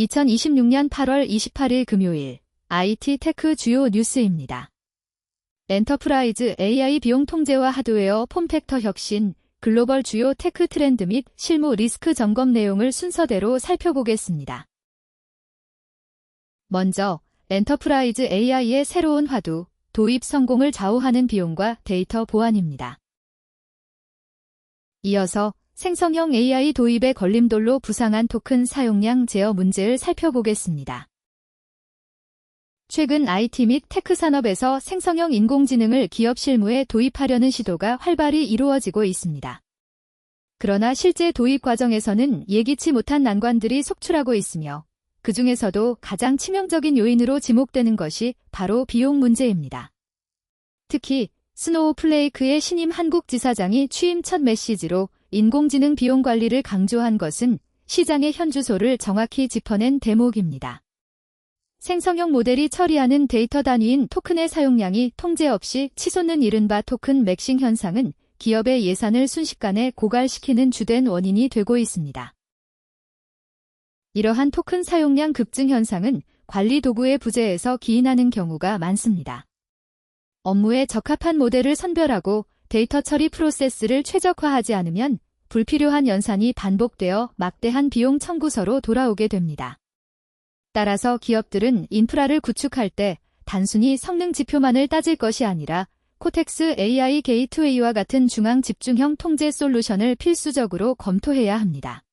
2026년 8월 28일 금요일 IT 테크 주요 뉴스입니다. 엔터프라이즈 AI 비용 통제와 하드웨어 폼팩터 혁신, 글로벌 주요 테크 트렌드 및 실무 리스크 점검 내용을 순서대로 살펴보겠습니다. 먼저 엔터프라이즈 AI의 새로운 화두, 도입 성공을 좌우하는 비용과 데이터 보안입니다. 이어서 생성형 AI 도입의 걸림돌로 부상한 토큰 사용량 제어 문제를 살펴보겠습니다. 최근 IT 및 테크 산업에서 생성형 인공지능을 기업 실무에 도입하려는 시도가 활발히 이루어지고 있습니다. 그러나 실제 도입 과정에서는 예기치 못한 난관들이 속출하고 있으며 그 중에서도 가장 치명적인 요인으로 지목되는 것이 바로 비용 문제입니다. 특히 스노우플레이크의 신임 한국지사장이 취임 첫 메시지로 인공지능 비용 관리를 강조한 것은 시장의 현주소를 정확히 짚어낸 대목입니다. 생성형 모델이 처리하는 데이터 단위인 토큰의 사용량이 통제 없이 치솟는 이른바 토큰 맥싱 현상은 기업의 예산을 순식간에 고갈시키는 주된 원인이 되고 있습니다. 이러한 토큰 사용량 급증 현상은 관리 도구의 부재에서 기인하는 경우가 많습니다. 업무에 적합한 모델을 선별하고 데이터 처리 프로세스를 최적화하지 않으면 불필요한 연산이 반복되어 막대한 비용 청구서로 돌아오게 됩니다. 따라서 기업들은 인프라를 구축할 때 단순히 성능 지표만을 따질 것이 아니라 코텍스 AI 게이트웨이와 같은 중앙 집중형 통제 솔루션을 필수적으로 검토해야 합니다.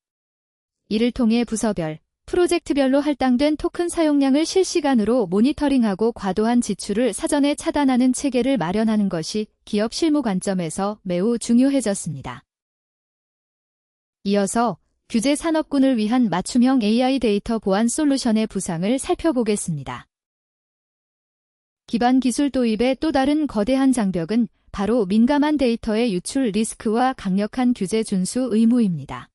이를 통해 부서별, 프로젝트별로 할당된 토큰 사용량을 실시간으로 모니터링하고 과도한 지출을 사전에 차단하는 체계를 마련하는 것이 기업 실무 관점에서 매우 중요해졌습니다. 이어서 규제 산업군을 위한 맞춤형 AI 데이터 보안 솔루션의 부상을 살펴보겠습니다. 기반 기술 도입의 또 다른 거대한 장벽은 바로 민감한 데이터의 유출 리스크와 강력한 규제 준수 의무입니다.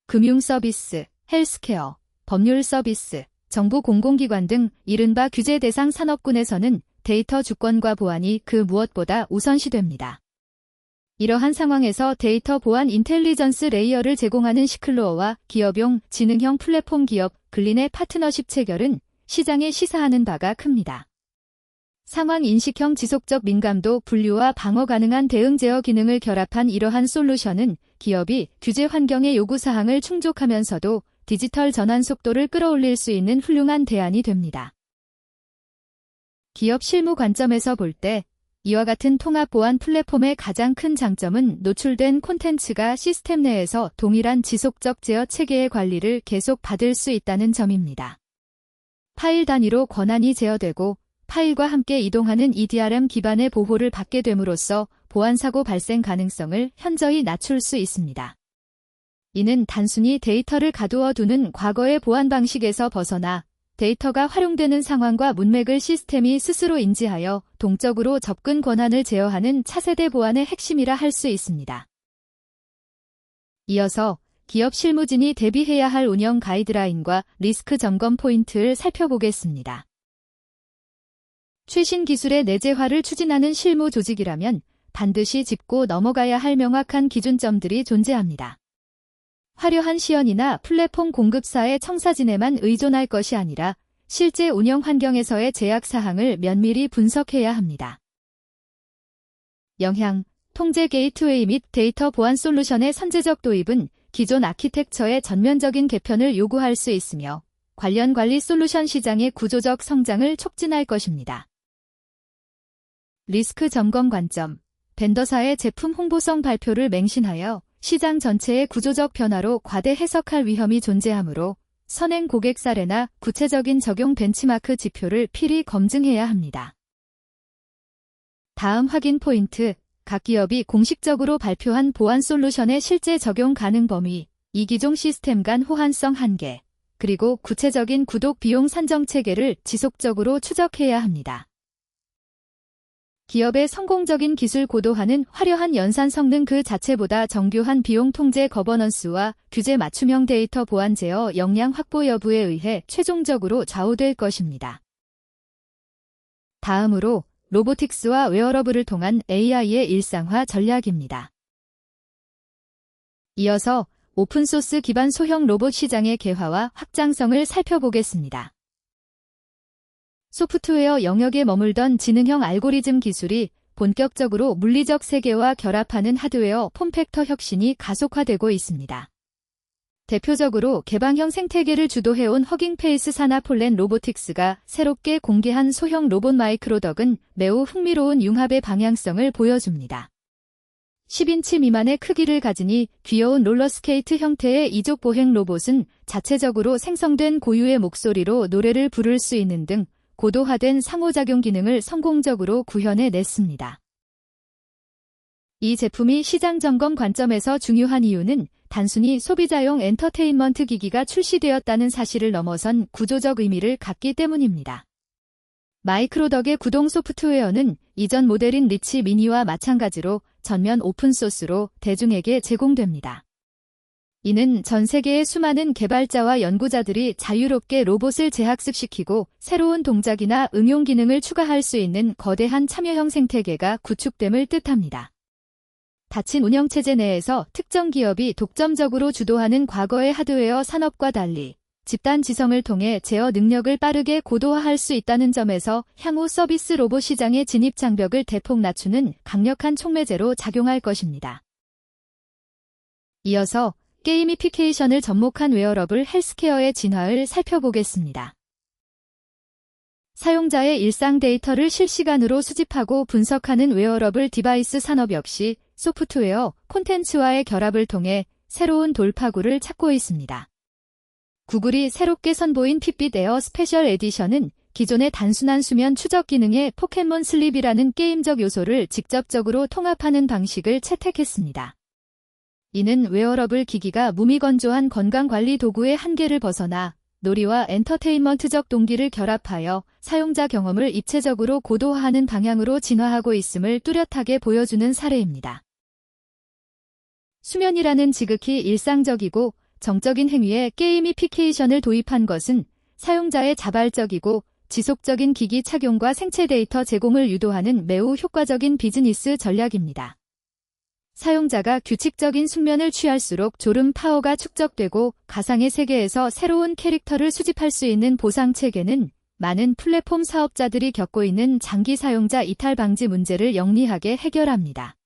금융 서비스, 헬스케어, 법률 서비스, 정부 공공기관 등 이른바 규제 대상 산업군에서는 데이터 주권과 보안이 그 무엇보다 우선시됩니다. 이러한 상황에서 데이터 보안 인텔리전스 레이어를 제공하는 시클로어와 기업용 지능형 플랫폼 기업 글린의 파트너십 체결은 시장에 시사하는 바가 큽니다. 상황 인식형 지속적 민감도 분류와 방어 가능한 대응 제어 기능을 결합한 이러한 솔루션은 기업이 규제 환경의 요구사항을 충족하면서도 디지털 전환 속도를 끌어올릴 수 있는 훌륭한 대안이 됩니다. 기업 실무 관점에서 볼 때 이와 같은 통합 보안 플랫폼의 가장 큰 장점은 노출된 콘텐츠가 시스템 내에서 동일한 지속적 제어 체계의 관리를 계속 받을 수 있다는 점입니다. 파일 단위로 권한이 제어되고 파일과 함께 이동하는 EDRM 기반의 보호를 받게 됨으로써 보안사고 발생 가능성을 현저히 낮출 수 있습니다. 이는 단순히 데이터를 가두어 두는 과거의 보안 방식에서 벗어나 데이터가 활용되는 상황과 문맥을 시스템이 스스로 인지하여 동적으로 접근 권한을 제어하는 차세대 보안의 핵심이라 할 수 있습니다. 이어서 기업 실무진이 대비해야 할 운영 가이드라인과 리스크 점검 포인트를 살펴보겠습니다. 최신 기술의 내재화를 추진하는 실무 조직이라면 반드시 짚고 넘어가야 할 명확한 기준점들이 존재합니다. 화려한 시연이나 플랫폼 공급사의 청사진에만 의존할 것이 아니라 실제 운영 환경에서의 제약사항을 면밀히 분석해야 합니다. 영향, 통제 게이트웨이 및 데이터 보안 솔루션의 선제적 도입은 기존 아키텍처의 전면적인 개편을 요구할 수 있으며 관련 관리 솔루션 시장의 구조적 성장을 촉진할 것입니다. 리스크 점검 관점, 벤더사의 제품 홍보성 발표를 맹신하여 시장 전체의 구조적 변화로 과대 해석할 위험이 존재하므로 선행 고객 사례나 구체적인 적용 벤치마크 지표를 필히 검증해야 합니다. 다음 확인 포인트, 각 기업이 공식적으로 발표한 보안 솔루션의 실제 적용 가능 범위, 이기종 시스템 간 호환성 한계, 그리고 구체적인 구독 비용 산정 체계를 지속적으로 추적해야 합니다. 기업의 성공적인 기술 고도화는 화려한 연산 성능 그 자체보다 정교한 비용 통제 거버넌스와 규제 맞춤형 데이터 보안 제어 역량 확보 여부에 의해 최종적으로 좌우될 것입니다. 다음으로 로보틱스와 웨어러블을 통한 AI의 일상화 전략입니다. 이어서 오픈소스 기반 소형 로봇 시장의 개화와 확장성을 살펴보겠습니다. 소프트웨어 영역에 머물던 지능형 알고리즘 기술이 본격적으로 물리적 세계와 결합하는 하드웨어 폼팩터 혁신이 가속화되고 있습니다. 대표적으로 개방형 생태계를 주도해온 허깅페이스 산하 폴렌 로보틱스가 새롭게 공개한 소형 로봇 마이크로덕은 매우 흥미로운 융합의 방향성을 보여줍니다. 10인치 미만의 크기를 가지니 귀여운 롤러스케이트 형태의 이족 보행 로봇은 자체적으로 생성된 고유의 목소리로 노래를 부를 수 있는 등 고도화된 상호작용 기능을 성공적으로 구현해냈습니다. 이 제품이 시장 점검 관점에서 중요한 이유는 단순히 소비자용 엔터테인먼트 기기가 출시되었다는 사실을 넘어선 구조적 의미를 갖기 때문입니다. 마이크로덕의 구동 소프트웨어는 이전 모델인 리치 미니와 마찬가지로 전면 오픈소스로 대중에게 제공됩니다. 이는 전 세계의 수많은 개발자와 연구자들이 자유롭게 로봇을 재학습시키고 새로운 동작이나 응용 기능을 추가할 수 있는 거대한 참여형 생태계가 구축됨을 뜻합니다. 닫힌 운영체제 내에서 특정 기업이 독점적으로 주도하는 과거의 하드웨어 산업과 달리 집단 지성을 통해 제어 능력을 빠르게 고도화할 수 있다는 점에서 향후 서비스 로봇 시장의 진입 장벽을 대폭 낮추는 강력한 촉매제로 작용할 것입니다. 이어서 게이미피케이션을 접목한 웨어러블 헬스케어의 진화를 살펴보겠습니다. 사용자의 일상 데이터를 실시간으로 수집하고 분석하는 웨어러블 디바이스 산업 역시 소프트웨어, 콘텐츠와의 결합을 통해 새로운 돌파구를 찾고 있습니다. 구글이 새롭게 선보인 핏빗 에어 스페셜 에디션은 기존의 단순한 수면 추적 기능에 포켓몬 슬립이라는 게임적 요소를 직접적으로 통합하는 방식을 채택했습니다. 이는 웨어러블 기기가 무미건조한 건강관리 도구의 한계를 벗어나 놀이와 엔터테인먼트적 동기를 결합하여 사용자 경험을 입체적으로 고도화하는 방향으로 진화하고 있음을 뚜렷하게 보여주는 사례입니다. 수면이라는 지극히 일상적이고 정적인 행위에 게이미피케이션을 도입한 것은 사용자의 자발적이고 지속적인 기기 착용과 생체 데이터 제공을 유도하는 매우 효과적인 비즈니스 전략입니다. 사용자가 규칙적인 숙면을 취할수록 졸음 파워가 축적되고 가상의 세계에서 새로운 캐릭터를 수집할 수 있는 보상 체계는 많은 플랫폼 사업자들이 겪고 있는 장기 사용자 이탈 방지 문제를 영리하게 해결합니다.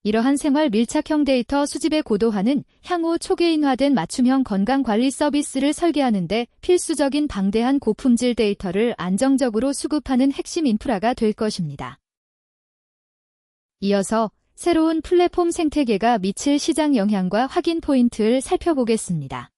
이러한 생활 밀착형 데이터 수집의 고도화는 향후 초개인화된 맞춤형 건강관리 서비스를 설계하는 데 필수적인 방대한 고품질 데이터를 안정적으로 수급하는 핵심 인프라가 될 것입니다. 이어서 새로운 플랫폼 생태계가 미칠 시장 영향과 확인 포인트를 살펴보겠습니다.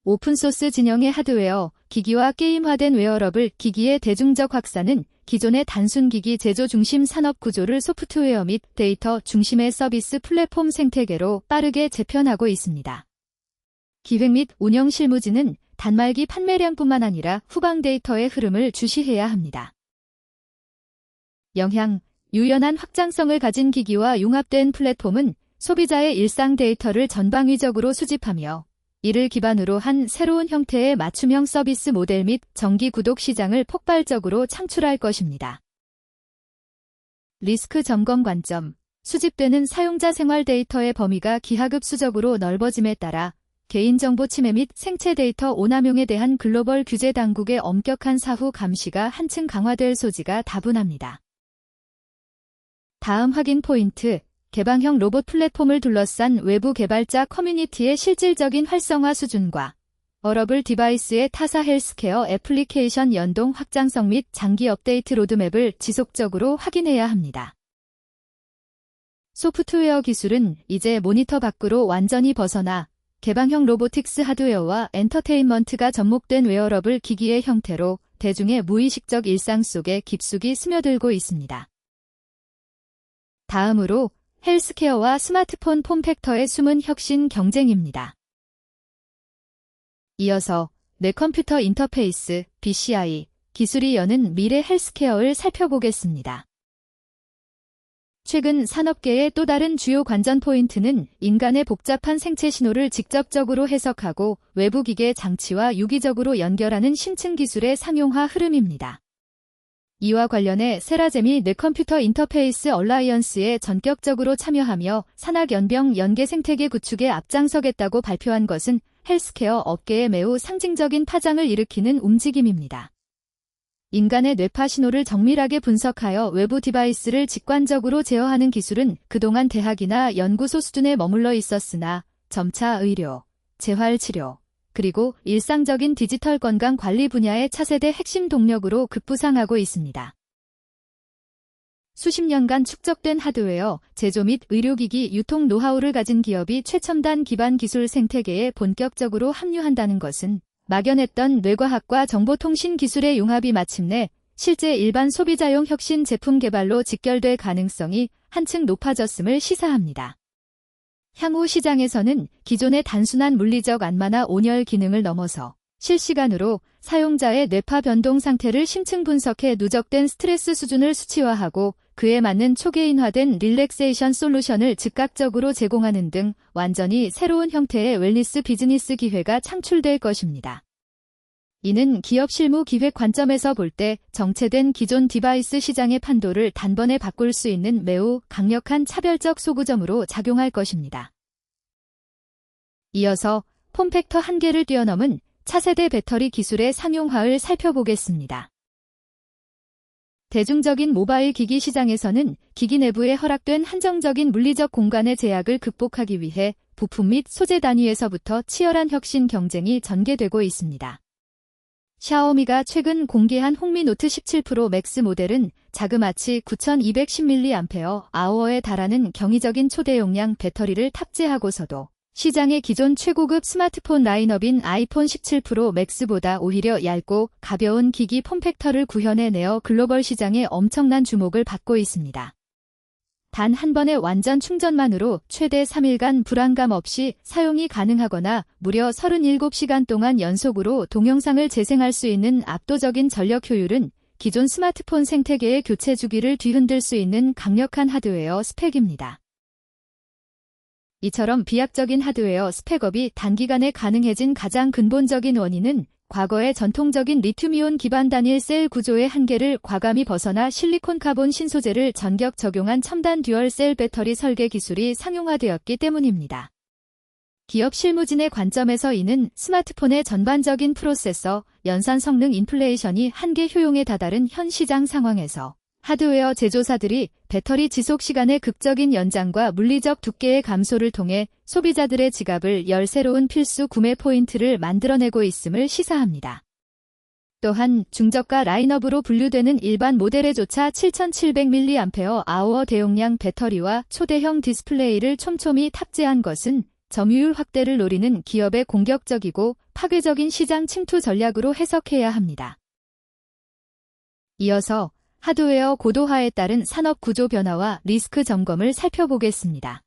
오픈소스 진영의 하드웨어, 기기와 게임화된 웨어러블 기기의 대중적 확산은 기존의 단순 기기 제조 중심 산업 구조를 소프트웨어 및 데이터 중심의 서비스 플랫폼 생태계로 빠르게 재편하고 있습니다. 기획 및 운영 실무진은 단말기 판매량뿐만 아니라 후방 데이터의 흐름을 주시해야 합니다. 영향, 유연한 확장성을 가진 기기와 융합된 플랫폼은 소비자의 일상 데이터를 전방위적으로 수집하며 이를 기반으로 한 새로운 형태의 맞춤형 서비스 모델 및 정기 구독 시장을 폭발적으로 창출할 것입니다. 리스크 점검 관점, 수집되는 사용자 생활 데이터의 범위가 기하급수적으로 넓어짐에 따라 개인정보 침해 및 생체 데이터 오남용에 대한 글로벌 규제 당국의 엄격한 사후 감시가 한층 강화될 소지가 다분합니다. 다음 확인 포인트, 개방형 로봇 플랫폼을 둘러싼 외부 개발자 커뮤니티의 실질적인 활성화 수준과 웨어러블 디바이스의 타사 헬스케어 애플리케이션 연동 확장성 및 장기 업데이트 로드맵을 지속적으로 확인해야 합니다. 소프트웨어 기술은 이제 모니터 밖으로 완전히 벗어나 개방형 로보틱스 하드웨어와 엔터테인먼트가 접목된 웨어러블 기기의 형태로 대중의 무의식적 일상 속에 깊숙이 스며들고 있습니다. 다음으로 헬스케어와 스마트폰 폼팩터의 숨은 혁신 경쟁입니다. 이어서 뇌컴퓨터 인터페이스 BCI 기술이 여는 미래 헬스케어를 살펴보겠습니다. 최근 산업계의 또 다른 주요 관전 포인트는 인간의 복잡한 생체 신호를 직접적으로 해석하고 외부 기계 장치와 유기적으로 연결하는 심층 기술의 상용화 흐름입니다. 이와 관련해 세라젬이 뇌컴퓨터 인터페이스 얼라이언스에 전격적으로 참여하며 산학연병 연계 생태계 구축에 앞장서겠다고 발표한 것은 헬스케어 업계에 매우 상징적인 파장을 일으키는 움직임입니다. 인간의 뇌파 신호를 정밀하게 분석하여 외부 디바이스를 직관적으로 제어하는 기술은 그동안 대학이나 연구소 수준에 머물러 있었으나 점차 의료, 재활치료, 그리고 일상적인 디지털 건강 관리 분야의 차세대 핵심 동력으로 급부상하고 있습니다. 수십 년간 축적된 하드웨어, 제조 및 의료기기 유통 노하우를 가진 기업이 최첨단 기반 기술 생태계에 본격적으로 합류한다는 것은 막연했던 뇌과학과 정보통신 기술의 융합이 마침내 실제 일반 소비자용 혁신 제품 개발로 직결될 가능성이 한층 높아졌음을 시사합니다. 향후 시장에서는 기존의 단순한 물리적 안마나 온열 기능을 넘어서 실시간으로 사용자의 뇌파 변동 상태를 심층 분석해 누적된 스트레스 수준을 수치화하고 그에 맞는 초개인화된 릴렉세이션 솔루션을 즉각적으로 제공하는 등 완전히 새로운 형태의 웰니스 비즈니스 기회가 창출될 것입니다. 이는 기업 실무 기획 관점에서 볼 때 정체된 기존 디바이스 시장의 판도를 단번에 바꿀 수 있는 매우 강력한 차별적 소구점으로 작용할 것입니다. 이어서 폼팩터 한계를 뛰어넘은 차세대 배터리 기술의 상용화를 살펴보겠습니다. 대중적인 모바일 기기 시장에서는 기기 내부에 허락된 한정적인 물리적 공간의 제약을 극복하기 위해 부품 및 소재 단위에서부터 치열한 혁신 경쟁이 전개되고 있습니다. 샤오미가 최근 공개한 홍미 노트 17 프로 맥스 모델은 자그마치 9210mAh에 달하는 경이적인 초대용량 배터리를 탑재하고서도 시장의 기존 최고급 스마트폰 라인업인 아이폰 17 프로 맥스보다 오히려 얇고 가벼운 기기 폼팩터를 구현해내어 글로벌 시장에 엄청난 주목을 받고 있습니다. 단 한 번의 완전 충전만으로 최대 3일간 불안감 없이 사용이 가능하거나 무려 37시간 동안 연속으로 동영상을 재생할 수 있는 압도적인 전력 효율은 기존 스마트폰 생태계의 교체 주기를 뒤흔들 수 있는 강력한 하드웨어 스펙입니다. 이처럼 비약적인 하드웨어 스펙업이 단기간에 가능해진 가장 근본적인 원인은 과거의 전통적인 리튬이온 기반 단일 셀 구조의 한계를 과감히 벗어나 실리콘 카본 신소재를 전격 적용한 첨단 듀얼 셀 배터리 설계 기술이 상용화되었기 때문입니다. 기업 실무진의 관점에서 이는 스마트폰의 전반적인 프로세서, 연산 성능 인플레이션이 한계 효용에 다다른 현 시장 상황에서 하드웨어 제조사들이 배터리 지속 시간의 극적인 연장과 물리적 두께의 감소를 통해 소비자들의 지갑을 열 새로운 필수 구매 포인트를 만들어내고 있음을 시사합니다. 또한 중저가 라인업으로 분류되는 일반 모델에조차 7700mAh 대용량 배터리와 초대형 디스플레이를 촘촘히 탑재한 것은 점유율 확대를 노리는 기업의 공격적이고 파괴적인 시장 침투 전략으로 해석해야 합니다. 이어서 하드웨어 고도화에 따른 산업 구조 변화와 리스크 점검을 살펴보겠습니다.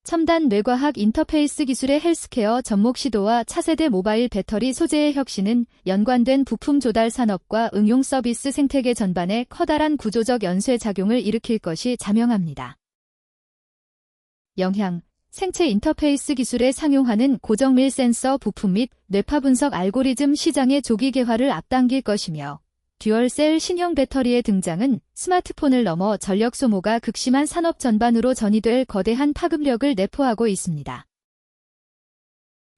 첨단 뇌과학 인터페이스 기술의 헬스케어 접목 시도와 차세대 모바일 배터리 소재의 혁신은 연관된 부품 조달 산업과 응용 서비스 생태계 전반에 커다란 구조적 연쇄작용을 일으킬 것이 자명합니다. 영향, 생체 인터페이스 기술의 상용화는 고정밀 센서 부품 및 뇌파 분석 알고리즘 시장의 조기 개화를 앞당길 것이며 듀얼셀 신형 배터리의 등장은 스마트폰을 넘어 전력 소모가 극심한 산업 전반으로 전이될 거대한 파급력을 내포하고 있습니다.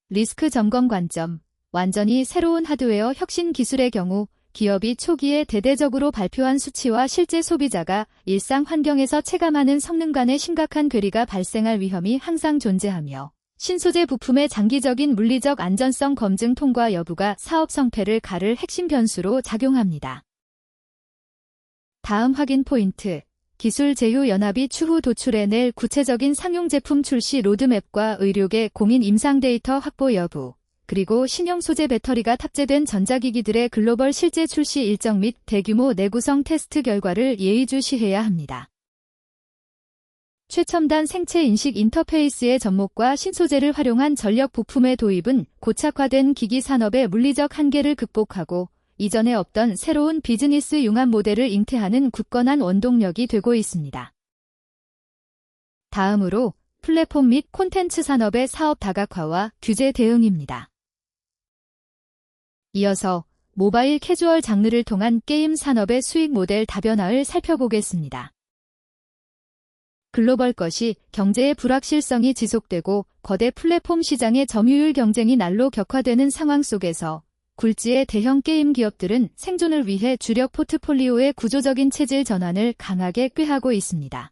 리스크 점검 관점, 완전히 새로운 하드웨어 혁신 기술의 경우 기업이 초기에 대대적으로 발표한 수치와 실제 소비자가 일상 환경에서 체감하는 성능 간의 심각한 괴리가 발생할 위험이 항상 존재하며 신소재 부품의 장기적인 물리적 안전성 검증 통과 여부가 사업 성패를 가를 핵심 변수로 작용합니다. 다음 확인 포인트, 기술 제휴 연합이 추후 도출해낼 구체적인 상용 제품 출시 로드맵과 의료계 공인 임상 데이터 확보 여부, 그리고 신형 소재 배터리가 탑재된 전자기기들의 글로벌 실제 출시 일정 및 대규모 내구성 테스트 결과를 예의주시해야 합니다. 최첨단 생체 인식 인터페이스의 접목과 신소재를 활용한 전력 부품의 도입은 고착화된 기기 산업의 물리적 한계를 극복하고 이전에 없던 새로운 비즈니스 융합 모델을 잉태하는 굳건한 원동력이 되고 있습니다. 다음으로 플랫폼 및 콘텐츠 산업의 사업 다각화와 규제 대응입니다. 이어서 모바일 캐주얼 장르를 통한 게임 산업의 수익 모델 다변화를 살펴보겠습니다. 글로벌 것이 경제의 불확실성이 지속되고 거대 플랫폼 시장의 점유율 경쟁이 날로 격화되는 상황 속에서 굴지의 대형 게임 기업들은 생존을 위해 주력 포트폴리오의 구조적인 체질 전환을 강하게 꾀하고 있습니다.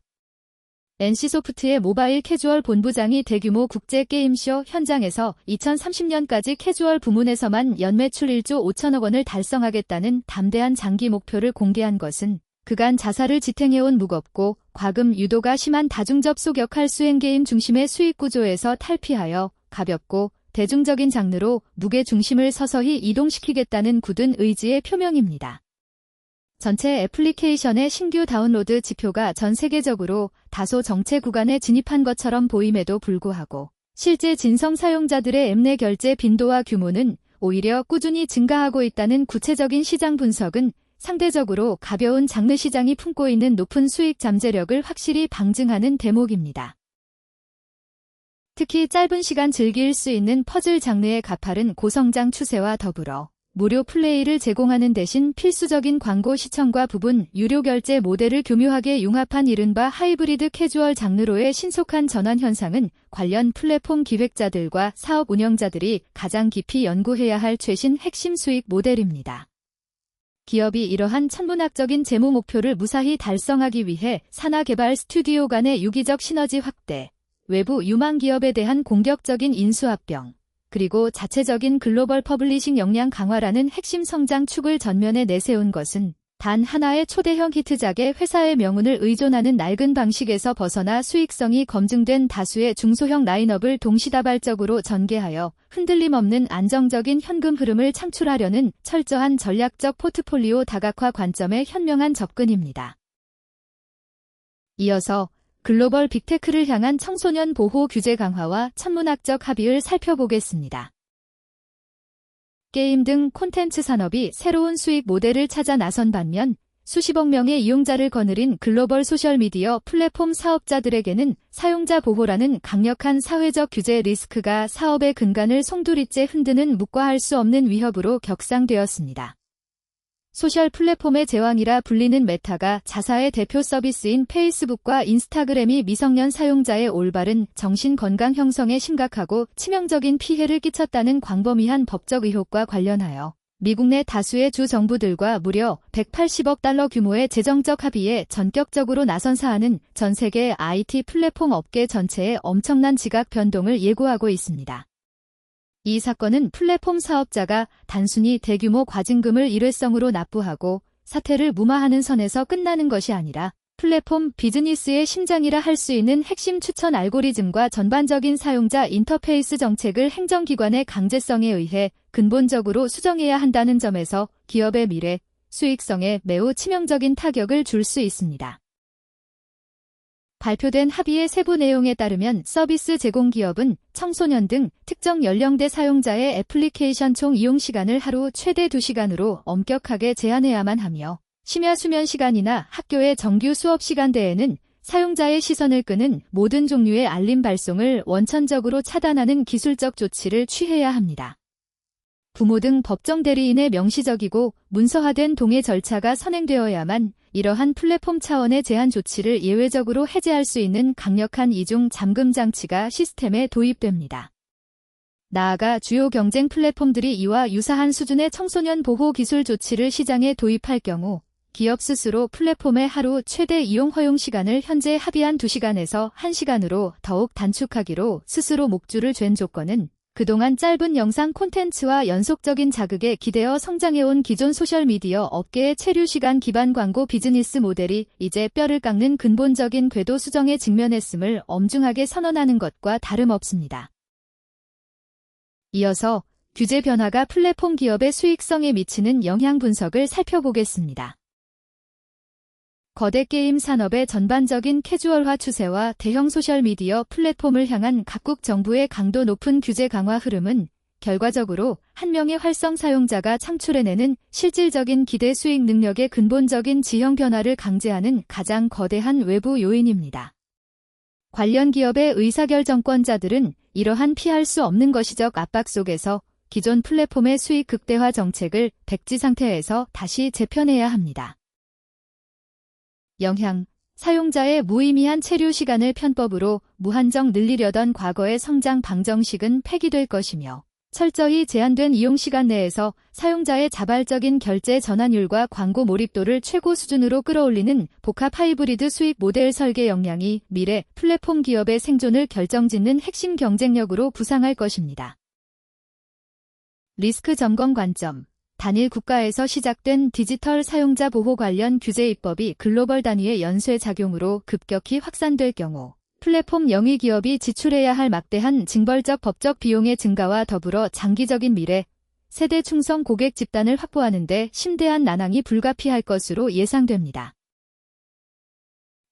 NC소프트의 모바일 캐주얼 본부장이 대규모 국제 게임쇼 현장에서 2030년까지 캐주얼 부문에서만 연매출 1조 5천억 원을 달성하겠다는 담대한 장기 목표를 공개한 것은 그간 자사를 지탱해온 무겁고 과금 유도가 심한 다중접속 역할 수행 게임 중심의 수익 구조에서 탈피하여 가볍고 대중적인 장르로 무게 중심을 서서히 이동시키겠다는 굳은 의지의 표명입니다. 전체 애플리케이션의 신규 다운로드 지표가 전 세계적으로 다소 정체 구간에 진입한 것처럼 보임에도 불구하고 실제 진성 사용자들의 앱 내 결제 빈도와 규모는 오히려 꾸준히 증가하고 있다는 구체적인 시장 분석은 상대적으로 가벼운 장르 시장이 품고 있는 높은 수익 잠재력을 확실히 방증하는 대목입니다. 특히 짧은 시간 즐길 수 있는 퍼즐 장르의 가파른 고성장 추세와 더불어 무료 플레이를 제공하는 대신 필수적인 광고 시청과 부분 유료 결제 모델을 교묘하게 융합한 이른바 하이브리드 캐주얼 장르로의 신속한 전환 현상은 관련 플랫폼 기획자들과 사업 운영자들이 가장 깊이 연구해야 할 최신 핵심 수익 모델입니다. 기업이 이러한 천문학적인 재무 목표를 무사히 달성하기 위해 산하 개발 스튜디오 간의 유기적 시너지 확대, 외부 유망 기업에 대한 공격적인 인수합병, 그리고 자체적인 글로벌 퍼블리싱 역량 강화라는 핵심 성장 축을 전면에 내세운 것은 단 하나의 초대형 히트작의 회사의 명운을 의존하는 낡은 방식에서 벗어나 수익성이 검증된 다수의 중소형 라인업을 동시다발적으로 전개하여 흔들림 없는 안정적인 현금 흐름을 창출하려는 철저한 전략적 포트폴리오 다각화 관점의 현명한 접근입니다. 이어서 글로벌 빅테크를 향한 청소년 보호 규제 강화와 천문학적 합의를 살펴보겠습니다. 게임 등 콘텐츠 산업이 새로운 수익 모델을 찾아 나선 반면 수십억 명의 이용자를 거느린 글로벌 소셜미디어 플랫폼 사업자들에게는 사용자 보호라는 강력한 사회적 규제 리스크가 사업의 근간을 송두리째 흔드는 묵과할 수 없는 위협으로 격상되었습니다. 소셜 플랫폼의 제왕이라 불리는 메타가 자사의 대표 서비스인 페이스북과 인스타그램이 미성년 사용자의 올바른 정신건강 형성에 심각하고 치명적인 피해를 끼쳤다는 광범위한 법적 의혹과 관련하여 미국 내 다수의 주 정부들과 무려 180억 달러 규모의 재정적 합의에 전격적으로 나선 사안은 전 세계 IT 플랫폼 업계 전체의 엄청난 지각 변동을 예고하고 있습니다. 이 사건은 플랫폼 사업자가 단순히 대규모 과징금을 일회성으로 납부하고 사태를 무마하는 선에서 끝나는 것이 아니라 플랫폼 비즈니스의 심장이라 할 수 있는 핵심 추천 알고리즘과 전반적인 사용자 인터페이스 정책을 행정기관의 강제성에 의해 근본적으로 수정해야 한다는 점에서 기업의 미래, 수익성에 매우 치명적인 타격을 줄 수 있습니다. 발표된 합의의 세부 내용에 따르면 서비스 제공기업은 청소년 등 특정 연령대 사용자의 애플리케이션 총 이용시간을 하루 최대 2시간으로 엄격하게 제한해야만 하며 심야 수면 시간이나 학교의 정규 수업 시간대에는 사용자의 시선을 끄는 모든 종류의 알림 발송을 원천적으로 차단하는 기술적 조치를 취해야 합니다. 부모 등 법정 대리인의 명시적이고 문서화된 동의 절차가 선행되어야만 이러한 플랫폼 차원의 제한 조치를 예외적으로 해제할 수 있는 강력한 이중 잠금 장치가 시스템에 도입됩니다. 나아가 주요 경쟁 플랫폼들이 이와 유사한 수준의 청소년 보호 기술 조치를 시장에 도입할 경우 기업 스스로 플랫폼의 하루 최대 이용 허용 시간을 현재 합의한 2시간에서 1시간으로 더욱 단축하기로 스스로 목줄을 쥘 조건은 그동안 짧은 영상 콘텐츠와 연속적인 자극에 기대어 성장해온 기존 소셜미디어 업계의 체류시간 기반 광고 비즈니스 모델이 이제 뼈를 깎는 근본적인 궤도 수정에 직면했음을 엄중하게 선언하는 것과 다름없습니다. 이어서 규제 변화가 플랫폼 기업의 수익성에 미치는 영향 분석을 살펴보겠습니다. 거대 게임 산업의 전반적인 캐주얼화 추세와 대형 소셜미디어 플랫폼을 향한 각국 정부의 강도 높은 규제 강화 흐름은 결과적으로 한 명의 활성 사용자가 창출해내는 실질적인 기대 수익 능력의 근본적인 지형 변화를 강제하는 가장 거대한 외부 요인입니다. 관련 기업의 의사결정권자들은 이러한 피할 수 없는 거시적 압박 속에서 기존 플랫폼의 수익 극대화 정책을 백지 상태에서 다시 재편해야 합니다. 영향, 사용자의 무의미한 체류 시간을 편법으로 무한정 늘리려던 과거의 성장 방정식은 폐기될 것이며 철저히 제한된 이용시간 내에서 사용자의 자발적인 결제 전환율과 광고 몰입도를 최고 수준으로 끌어올리는 복합 하이브리드 수익 모델 설계 역량이 미래 플랫폼 기업의 생존을 결정짓는 핵심 경쟁력으로 부상할 것입니다. 리스크 점검 관점. 단일 국가에서 시작된 디지털 사용자 보호 관련 규제 입법이 글로벌 단위의 연쇄 작용으로 급격히 확산될 경우 플랫폼 영위 기업이 지출해야 할 막대한 징벌적 법적 비용의 증가와 더불어 장기적인 미래, 세대 충성 고객 집단을 확보하는 데 심대한 난항이 불가피할 것으로 예상됩니다.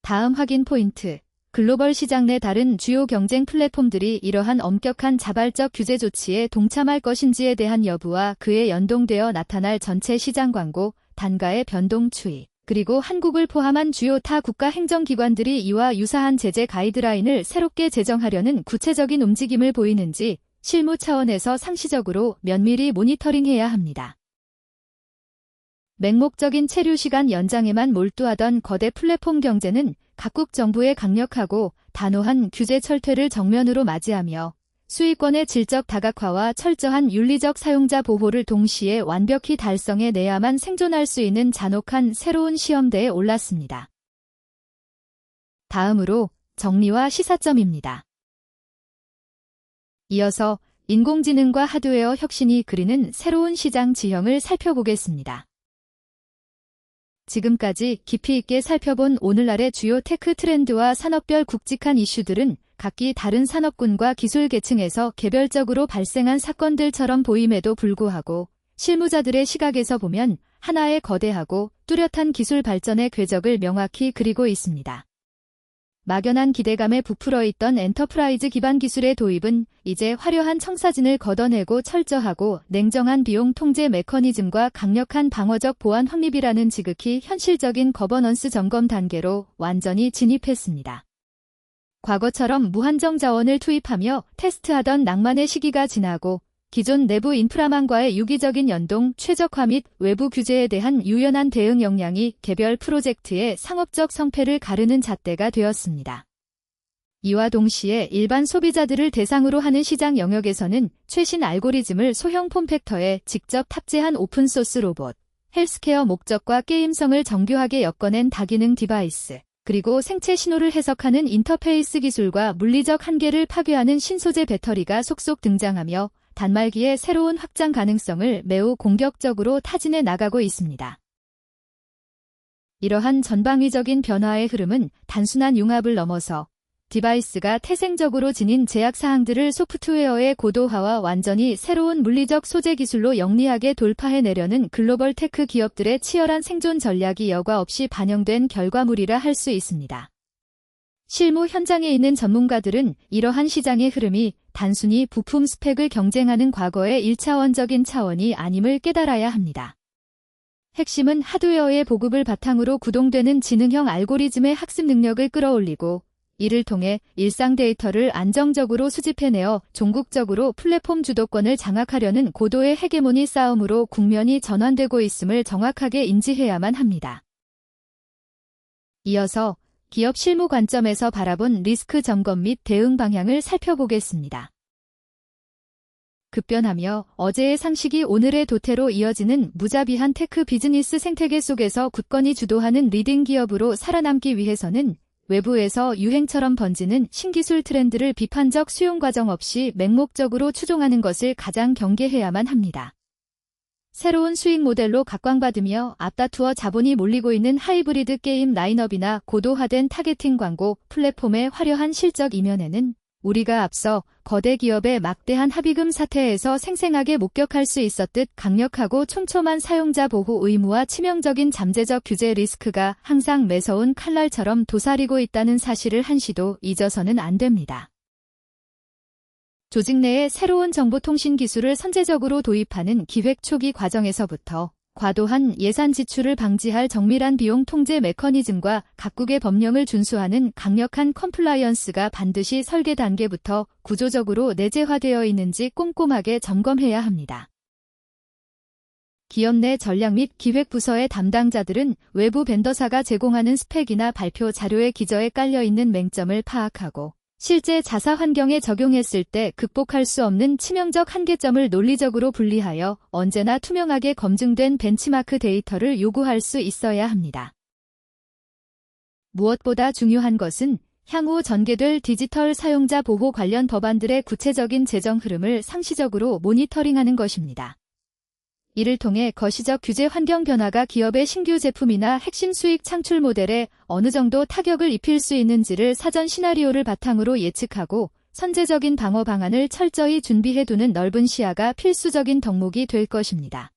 다음 확인 포인트. 글로벌 시장 내 다른 주요 경쟁 플랫폼들이 이러한 엄격한 자발적 규제 조치에 동참할 것인지에 대한 여부와 그에 연동되어 나타날 전체 시장 광고, 단가의 변동 추이, 그리고 한국을 포함한 주요 타 국가 행정기관들이 이와 유사한 제재 가이드라인을 새롭게 제정하려는 구체적인 움직임을 보이는지 실무 차원에서 상시적으로 면밀히 모니터링해야 합니다. 맹목적인 체류 시간 연장에만 몰두하던 거대 플랫폼 경제는 각국 정부의 강력하고 단호한 규제 철퇴를 정면으로 맞이하며 수익권의 질적 다각화와 철저한 윤리적 사용자 보호를 동시에 완벽히 달성해내야만 생존할 수 있는 잔혹한 새로운 시험대에 올랐습니다. 다음으로 정리와 시사점입니다. 이어서 인공지능과 하드웨어 혁신이 그리는 새로운 시장 지형을 살펴보겠습니다. 지금까지 깊이 있게 살펴본 오늘날의 주요 테크 트렌드와 산업별 굵직한 이슈들은 각기 다른 산업군과 기술 계층에서 개별적으로 발생한 사건들처럼 보임에도 불구하고 실무자들의 시각에서 보면 하나의 거대하고 뚜렷한 기술 발전의 궤적을 명확히 그리고 있습니다. 막연한 기대감에 부풀어 있던 엔터프라이즈 기반 기술의 도입은 이제 화려한 청사진을 걷어내고 철저하고 냉정한 비용 통제 메커니즘과 강력한 방어적 보안 확립이라는 지극히 현실적인 거버넌스 점검 단계로 완전히 진입했습니다. 과거처럼 무한정 자원을 투입하며 테스트하던 낭만의 시기가 지나고 기존 내부 인프라망과의 유기적인 연동, 최적화 및 외부 규제에 대한 유연한 대응 역량이 개별 프로젝트의 상업적 성패를 가르는 잣대가 되었습니다. 이와 동시에 일반 소비자들을 대상으로 하는 시장 영역에서는 최신 알고리즘을 소형 폼팩터에 직접 탑재한 오픈소스 로봇, 헬스케어 목적과 게임성을 정교하게 엮어낸 다기능 디바이스, 그리고 생체 신호를 해석하는 인터페이스 기술과 물리적 한계를 파괴하는 신소재 배터리가 속속 등장하며 단말기의 새로운 확장 가능성을 매우 공격적으로 타진해 나가고 있습니다. 이러한 전방위적인 변화의 흐름은 단순한 융합을 넘어서 디바이스가 태생적으로 지닌 제약사항들을 소프트웨어의 고도화와 완전히 새로운 물리적 소재 기술로 영리하게 돌파해내려는 글로벌 테크 기업들의 치열한 생존 전략이 여과 없이 반영된 결과물이라 할 수 있습니다. 실무 현장에 있는 전문가들은 이러한 시장의 흐름이 단순히 부품 스펙을 경쟁하는 과거의 1차원적인 차원이 아님을 깨달아야 합니다. 핵심은 하드웨어의 보급을 바탕으로 구동되는 지능형 알고리즘의 학습 능력을 끌어올리고 이를 통해 일상 데이터를 안정적으로 수집해내어 종국적으로 플랫폼 주도권을 장악하려는 고도의 헤게모니 싸움으로 국면이 전환되고 있음을 정확하게 인지해야만 합니다. 이어서 기업 실무 관점에서 바라본 리스크 점검 및 대응 방향을 살펴보겠습니다. 급변하며 어제의 상식이 오늘의 도태로 이어지는 무자비한 테크 비즈니스 생태계 속에서 굳건히 주도하는 리딩 기업으로 살아남기 위해서는 외부에서 유행처럼 번지는 신기술 트렌드를 비판적 수용 과정 없이 맹목적으로 추종하는 것을 가장 경계해야만 합니다. 새로운 수익 모델로 각광받으며 앞다투어 자본이 몰리고 있는 하이브리드 게임 라인업이나 고도화된 타겟팅 광고 플랫폼의 화려한 실적 이면에는 우리가 앞서 거대 기업의 막대한 합의금 사태에서 생생하게 목격할 수 있었듯 강력하고 촘촘한 사용자 보호 의무와 치명적인 잠재적 규제 리스크가 항상 매서운 칼날처럼 도사리고 있다는 사실을 한시도 잊어서는 안 됩니다. 조직 내에 새로운 정보통신 기술을 선제적으로 도입하는 기획 초기 과정에서부터 과도한 예산 지출을 방지할 정밀한 비용 통제 메커니즘과 각국의 법령을 준수하는 강력한 컴플라이언스가 반드시 설계 단계부터 구조적으로 내재화되어 있는지 꼼꼼하게 점검해야 합니다. 기업 내 전략 및 기획부서의 담당자들은 외부 벤더사가 제공하는 스펙이나 발표 자료의 기저에 깔려있는 맹점을 파악하고 실제 자사 환경에 적용했을 때 극복할 수 없는 치명적 한계점을 논리적으로 분리하여 언제나 투명하게 검증된 벤치마크 데이터를 요구할 수 있어야 합니다. 무엇보다 중요한 것은 향후 전개될 디지털 사용자 보호 관련 법안들의 구체적인 제정 흐름을 상시적으로 모니터링하는 것입니다. 이를 통해 거시적 규제 환경 변화가 기업의 신규 제품이나 핵심 수익 창출 모델에 어느 정도 타격을 입힐 수 있는지를 사전 시나리오를 바탕으로 예측하고 선제적인 방어 방안을 철저히 준비해두는 넓은 시야가 필수적인 덕목이 될 것입니다.